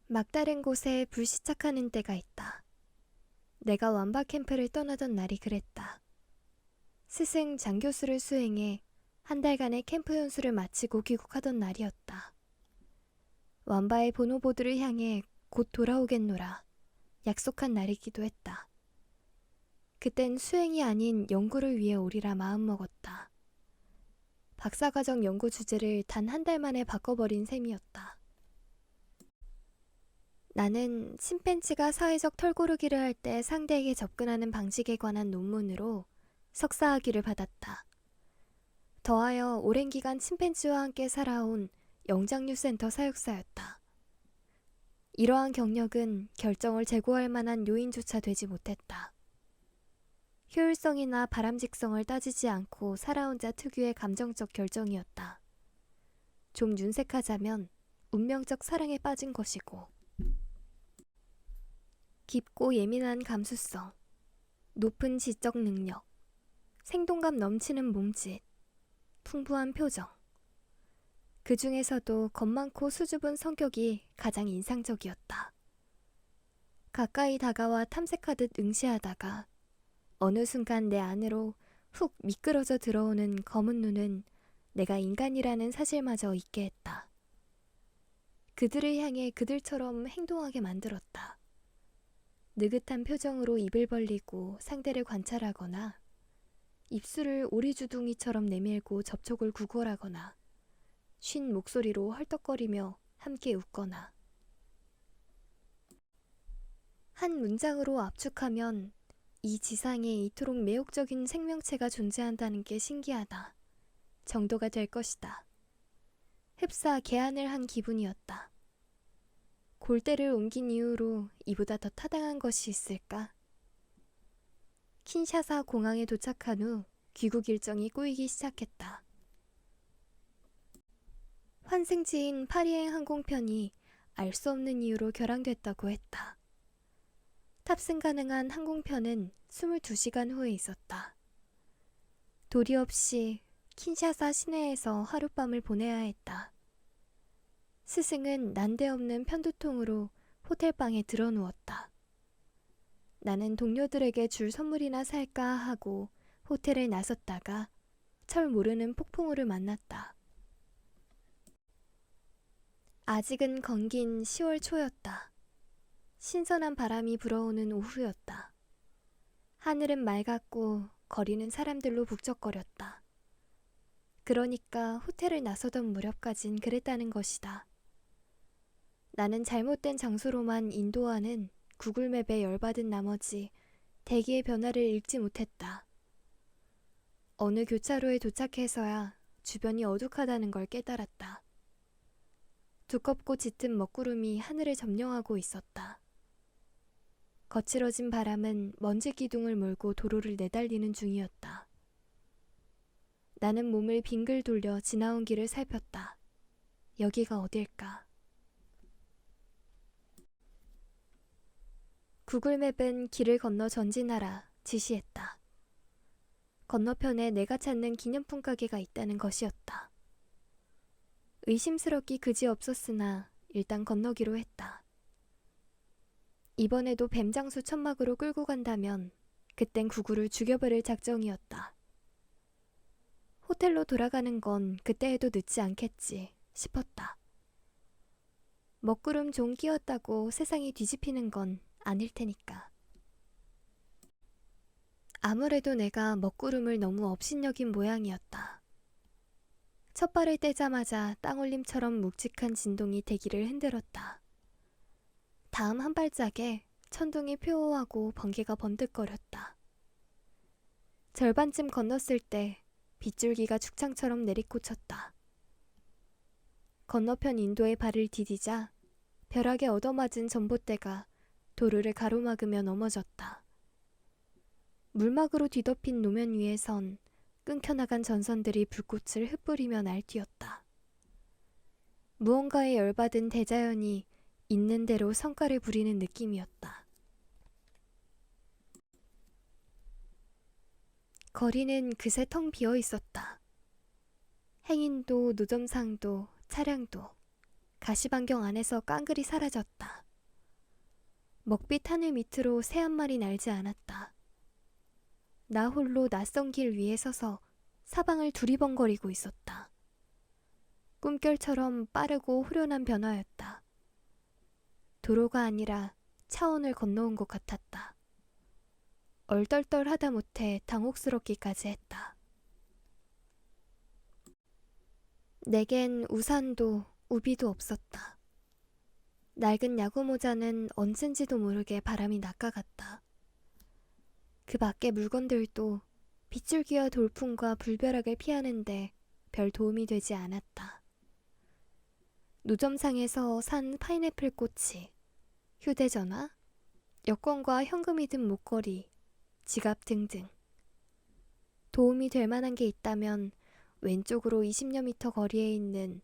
막다른 곳에 불시착하는 때가 있다. 내가 완바 캠프를 떠나던 날이 그랬다. 스승 장 교수를 수행해 한 달간의 캠프 연수를 마치고 귀국하던 날이었다. 완바의 보노보드를 향해 곧 돌아오겠노라 약속한 날이기도 했다. 그땐 수행이 아닌 연구를 위해 오리라 마음먹었다. 박사과정 연구 주제를 단 한 달 만에 바꿔버린 셈이었다. 나는 침팬지가 사회적 털고르기를 할 때 상대에게 접근하는 방식에 관한 논문으로 석사학위를 받았다. 더하여 오랜 기간 침팬지와 함께 살아온 영장류센터 사육사였다. 이러한 경력은 결정을 재고할 만한 요인조차 되지 못했다. 효율성이나 바람직성을 따지지 않고 살아온 자 특유의 감정적 결정이었다. 좀 윤색하자면 운명적 사랑에 빠진 것이고, 깊고 예민한 감수성, 높은 지적 능력, 생동감 넘치는 몸짓, 풍부한 표정. 그 중에서도 겁 많고 수줍은 성격이 가장 인상적이었다. 가까이 다가와 탐색하듯 응시하다가 어느 순간 내 안으로 훅 미끄러져 들어오는 검은 눈은 내가 인간이라는 사실마저 잊게 했다. 그들을 향해 그들처럼 행동하게 만들었다. 느긋한 표정으로 입을 벌리고 상대를 관찰하거나 입술을 오리주둥이처럼 내밀고 접촉을 구걸하거나 쉰 목소리로 헐떡거리며 함께 웃거나 한 문장으로 압축하면 이 지상에 이토록 매혹적인 생명체가 존재한다는 게 신기하다 정도가 될 것이다. 흡사 개안을 한 기분이었다. 골대를 옮긴 이후로 이보다 더 타당한 것이 있을까? 킨샤사 공항에 도착한 후 귀국 일정이 꼬이기 시작했다. 환승지인 파리행 항공편이 알 수 없는 이유로 결항됐다고 했다. 탑승 가능한 항공편은 22시간 후에 있었다. 도리 없이 킨샤사 시내에서 하룻밤을 보내야 했다. 스승은 난데없는 편두통으로 호텔방에 드러누웠다. 나는 동료들에게 줄 선물이나 살까 하고 호텔에 나섰다가 철 모르는 폭풍우를 만났다. 아직은 건긴 10월 초였다. 신선한 바람이 불어오는 오후였다. 하늘은 맑았고 거리는 사람들로 북적거렸다. 그러니까 호텔을 나서던 무렵까진 그랬다는 것이다. 나는 잘못된 장소로만 인도하는 구글맵에 열받은 나머지 대기의 변화를 읽지 못했다. 어느 교차로에 도착해서야 주변이 어둑하다는 걸 깨달았다. 두껍고 짙은 먹구름이 하늘을 점령하고 있었다. 거칠어진 바람은 먼지 기둥을 몰고 도로를 내달리는 중이었다. 나는 몸을 빙글 돌려 지나온 길을 살폈다. 여기가 어딜까? 구글맵은 길을 건너 전진하라 지시했다. 건너편에 내가 찾는 기념품 가게가 있다는 것이었다. 의심스럽기 그지없었으나 일단 건너기로 했다. 이번에도 뱀장수 천막으로 끌고 간다면 그땐 구구를 죽여버릴 작정이었다. 호텔로 돌아가는 건 그때 해도 늦지 않겠지 싶었다. 먹구름 좀 끼었다고 세상이 뒤집히는 건 아닐 테니까. 아무래도 내가 먹구름을 너무 업신여긴 모양이었다. 첫 발을 떼자마자 땅올림처럼 묵직한 진동이 대기를 흔들었다. 다음 한 발짝에 천둥이 표호하고 번개가 번득거렸다. 절반쯤 건넜을 때 빗줄기가 죽창처럼 내리꽂혔다. 건너편 인도에 발을 디디자 벼락에 얻어맞은 전봇대가 도로를 가로막으며 넘어졌다. 물막으로 뒤덮인 노면 위에선 끊겨나간 전선들이 불꽃을 흩뿌리며 날뛰었다. 무언가에 열받은 대자연이 있는 대로 성과를 부리는 느낌이었다. 거리는 그새 텅 비어 있었다. 행인도 노점상도 차량도 가시방경 안에서 깡글이 사라졌다. 먹빛 하늘 밑으로 새 한 마리 날지 않았다. 나 홀로 낯선 길 위에 서서 사방을 두리번거리고 있었다. 꿈결처럼 빠르고 후련한 변화였다. 도로가 아니라 차원을 건너온 것 같았다. 얼떨떨하다 못해 당혹스럽기까지 했다. 내겐 우산도 우비도 없었다. 낡은 야구모자는 언젠지도 모르게 바람이 낚아갔다. 그 밖의 물건들도 빗줄기와 돌풍과 불벼락을 피하는데 별 도움이 되지 않았다. 노점상에서 산 파인애플 꼬치, 휴대전화, 여권과 현금이 든 목걸이, 지갑 등등. 도움이 될 만한 게 있다면 왼쪽으로 20여 미터 거리에 있는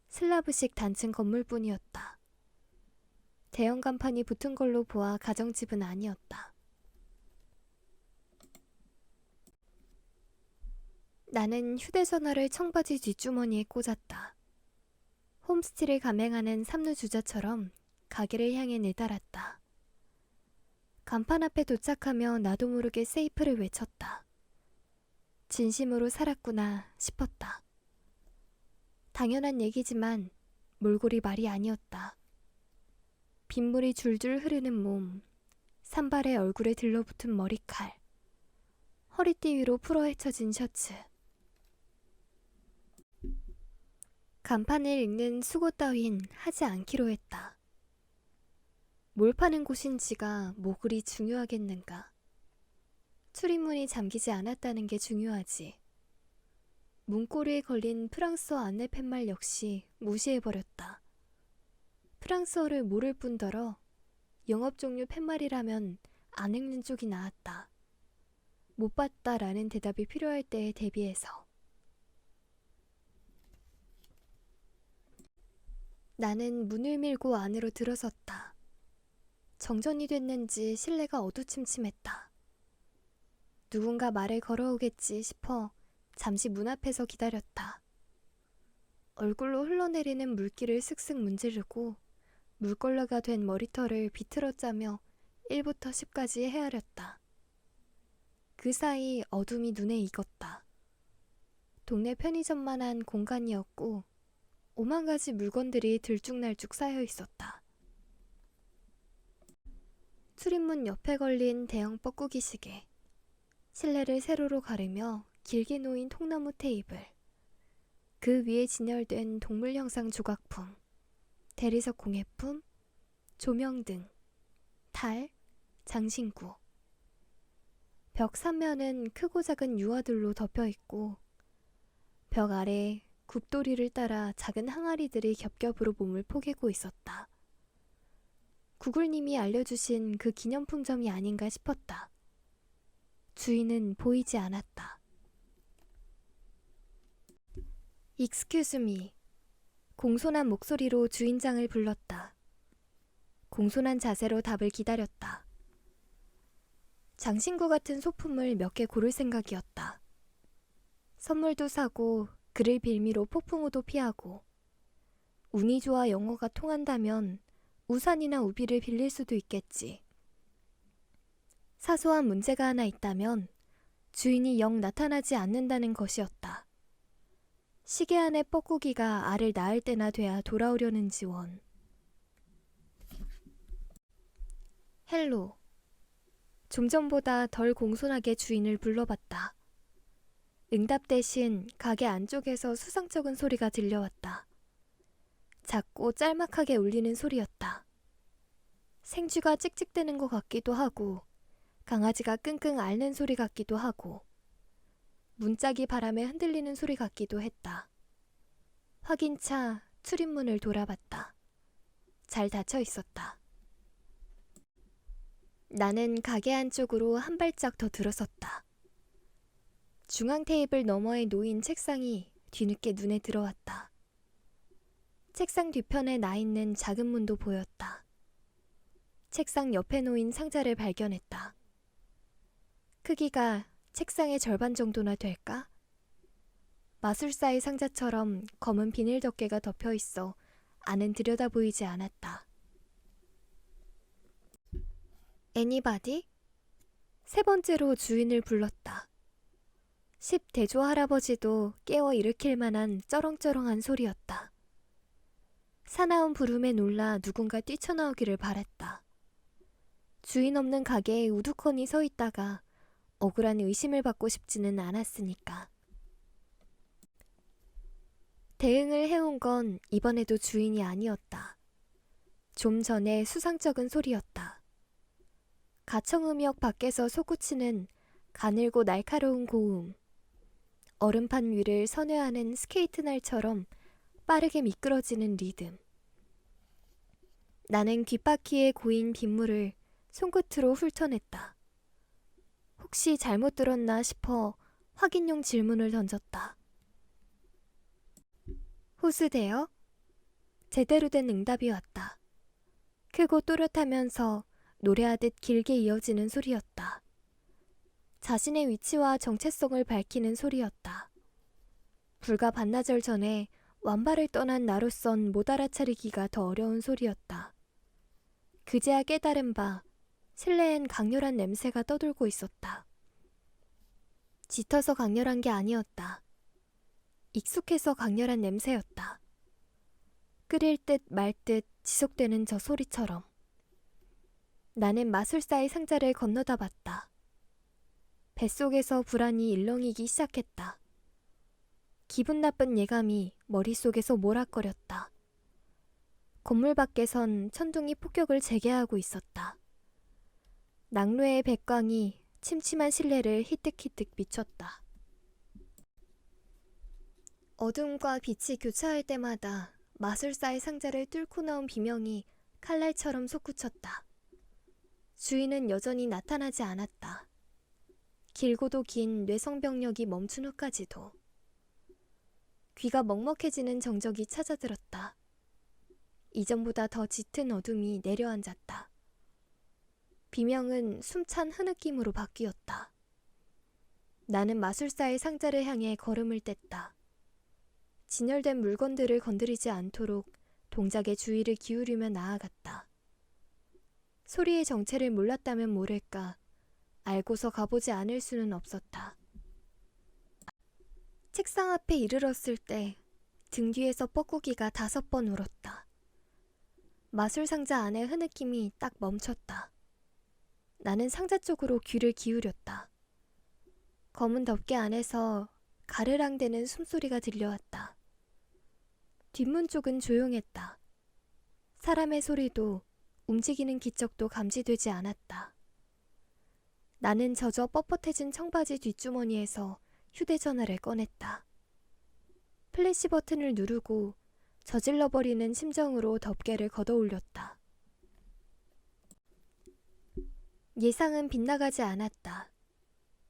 슬라브식 단층 건물뿐이었다. 대형 간판이 붙은 걸로 보아 가정집은 아니었다. 나는 휴대전화를 청바지 뒷주머니에 꽂았다. 홈스티를 감행하는 삼루주자처럼 가게를 향해 내달았다. 간판 앞에 도착하며 나도 모르게 세이프를 외쳤다. 진심으로 살았구나 싶었다. 당연한 얘기지만 몰골이 말이 아니었다. 빗물이 줄줄 흐르는 몸, 산발에 얼굴에 들러붙은 머리칼, 허리띠 위로 풀어 헤쳐진 셔츠. 간판을 읽는 수고 따윈 하지 않기로 했다. 뭘 파는 곳인지가 뭐 그리 중요하겠는가. 출입문이 잠기지 않았다는 게 중요하지. 문고리에 걸린 프랑스어 안내 팻말 역시 무시해버렸다. 프랑스어를 모를 뿐더러 영업 종류 팻말이라면 안 읽는 쪽이 나았다. 못 봤다라는 대답이 필요할 때에 대비해서. 나는 문을 밀고 안으로 들어섰다. 정전이 됐는지 실내가 어두침침했다. 누군가 말을 걸어오겠지 싶어 잠시 문 앞에서 기다렸다. 얼굴로 흘러내리는 물기를 슥슥 문지르고 물걸레가 된 머리털을 비틀어 짜며 1부터 10까지 헤아렸다. 그 사이 어둠이 눈에 익었다. 동네 편의점만한 공간이었고 오만 가지 물건들이 들쭉날쭉 쌓여 있었다. 출입문 옆에 걸린 대형 뻐꾸기 시계, 실내를 세로로 가르며 길게 놓인 통나무 테이블, 그 위에 진열된 동물 형상 조각품, 대리석 공예품, 조명등, 탈, 장신구. 벽 3면은 크고 작은 유화들로 덮여 있고 벽 아래 굽도리를 따라 작은 항아리들이 겹겹으로 몸을 포개고 있었다. 구글님이 알려주신 그 기념품점이 아닌가 싶었다. 주인은 보이지 않았다. Excuse me. 공손한 목소리로 주인장을 불렀다. 공손한 자세로 답을 기다렸다. 장신구 같은 소품을 몇 개 고를 생각이었다. 선물도 사고 그를 빌미로 폭풍우도 피하고 운이 좋아 영어가 통한다면 우산이나 우비를 빌릴 수도 있겠지. 사소한 문제가 하나 있다면 주인이 영 나타나지 않는다는 것이었다. 시계 안의 뻐꾸기가 알을 낳을 때나 돼야 돌아오려는지 원. 헬로. 좀 전보다 덜 공손하게 주인을 불러봤다. 응답 대신 가게 안쪽에서 수상쩍은 소리가 들려왔다. 작고 짤막하게 울리는 소리였다. 생쥐가 찍찍대는 것 같기도 하고 강아지가 끙끙 앓는 소리 같기도 하고 문짝이 바람에 흔들리는 소리 같기도 했다. 확인차 출입문을 돌아봤다. 잘 닫혀 있었다. 나는 가게 안쪽으로 한 발짝 더 들어섰다. 중앙 테이블 너머에 놓인 책상이 뒤늦게 눈에 들어왔다. 책상 뒤편에 나 있는 작은 문도 보였다. 책상 옆에 놓인 상자를 발견했다. 크기가 책상의 절반 정도나 될까? 마술사의 상자처럼 검은 비닐 덮개가 덮여 있어 안은 들여다 보이지 않았다. 애니바디? 세 번째로 주인을 불렀다. 10대조 할아버지도 깨워 일으킬 만한 쩌렁쩌렁한 소리였다. 사나운 부름에 놀라 누군가 뛰쳐나오기를 바랐다. 주인 없는 가게에 우두커니 서 있다가 억울한 의심을 받고 싶지는 않았으니까. 대응을 해온 건 이번에도 주인이 아니었다. 좀 전에 수상쩍은 소리였다. 가청음역 밖에서 솟구치는 가늘고 날카로운 고음. 얼음판 위를 선회하는 스케이트날처럼 빠르게 미끄러지는 리듬. 나는 귓바퀴에 고인 빗물을 손끝으로 훑어냈다. 혹시 잘못 들었나 싶어 확인용 질문을 던졌다. 호수대요? 제대로 된 응답이 왔다. 크고 또렷하면서 노래하듯 길게 이어지는 소리였다. 자신의 위치와 정체성을 밝히는 소리였다. 불과 반나절 전에 완발을 떠난 나로선 못 알아차리기가 더 어려운 소리였다. 그제야 깨달은 바 실내엔 강렬한 냄새가 떠돌고 있었다. 짙어서 강렬한 게 아니었다. 익숙해서 강렬한 냄새였다. 끓일 듯 말 듯 지속되는 저 소리처럼. 나는 마술사의 상자를 건너다 봤다. 뱃속에서 불안이 일렁이기 시작했다. 기분 나쁜 예감이 머릿속에서 모락거렸다. 건물 밖에선 천둥이 폭격을 재개하고 있었다. 낙뢰의 백광이 침침한 실내를 희뜩희뜩 비췄다. 어둠과 빛이 교차할 때마다 마술사의 상자를 뚫고 나온 비명이 칼날처럼 솟구쳤다. 주인은 여전히 나타나지 않았다. 길고도 긴 뇌성병력이 멈춘 후까지도. 귀가 먹먹해지는 정적이 찾아들었다. 이전보다 더 짙은 어둠이 내려앉았다. 비명은 숨찬 흐느낌으로 바뀌었다. 나는 마술사의 상자를 향해 걸음을 뗐다. 진열된 물건들을 건드리지 않도록 동작에 주의를 기울이며 나아갔다. 소리의 정체를 몰랐다면 모를까 알고서 가보지 않을 수는 없었다. 책상 앞에 이르렀을 때 등 뒤에서 뻐꾸기가 5번 울었다. 마술 상자 안의 흐느낌이 딱 멈췄다. 나는 상자 쪽으로 귀를 기울였다. 검은 덮개 안에서 가르랑대는 숨소리가 들려왔다. 뒷문 쪽은 조용했다. 사람의 소리도 움직이는 기척도 감지되지 않았다. 나는 젖어 뻣뻣해진 청바지 뒷주머니에서 휴대전화를 꺼냈다. 플래시 버튼을 누르고 저질러버리는 심정으로 덮개를 걷어올렸다. 예상은 빗나가지 않았다.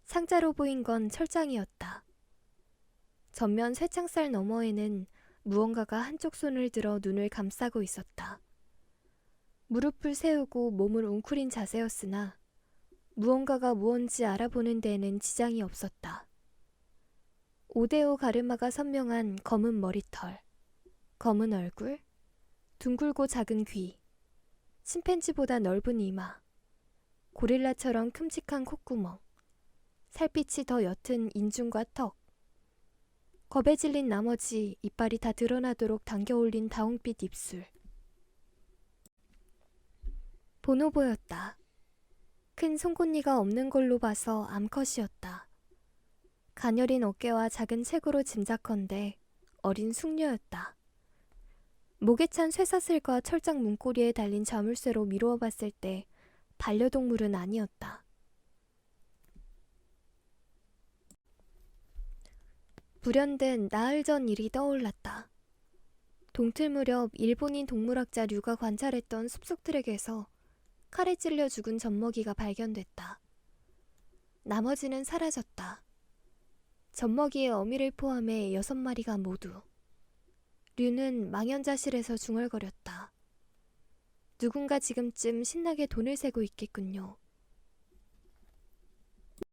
상자로 보인 건 철장이었다. 전면 쇠창살 너머에는 무언가가 한쪽 손을 들어 눈을 감싸고 있었다. 무릎을 세우고 몸을 웅크린 자세였으나 무언가가 무언지 알아보는 데에는 지장이 없었다. 5대5 가르마가 선명한 검은 머리털, 검은 얼굴, 둥글고 작은 귀, 침팬지보다 넓은 이마, 고릴라처럼 큼직한 콧구멍, 살빛이 더 옅은 인중과 턱, 겁에 질린 나머지 이빨이 다 드러나도록 당겨올린 다홍빛 입술. 보노보였다. 큰 송곳니가 없는 걸로 봐서 암컷이었다. 가녀린 어깨와 작은 체구로 짐작컨대 어린 숙녀였다. 목에 찬 쇠사슬과 철장 문고리에 달린 자물쇠로 미루어 봤을 때 반려동물은 아니었다. 불현듯 나흘 전 일이 떠올랐다. 동틀 무렵 일본인 동물학자 류가 관찰했던 숲속들에게서 칼에 찔려 죽은 젖먹이가 발견됐다. 나머지는 사라졌다. 젖먹이의 어미를 포함해 6마리가 모두. 류는 망연자실해서 중얼거렸다. 누군가 지금쯤 신나게 돈을 세고 있겠군요.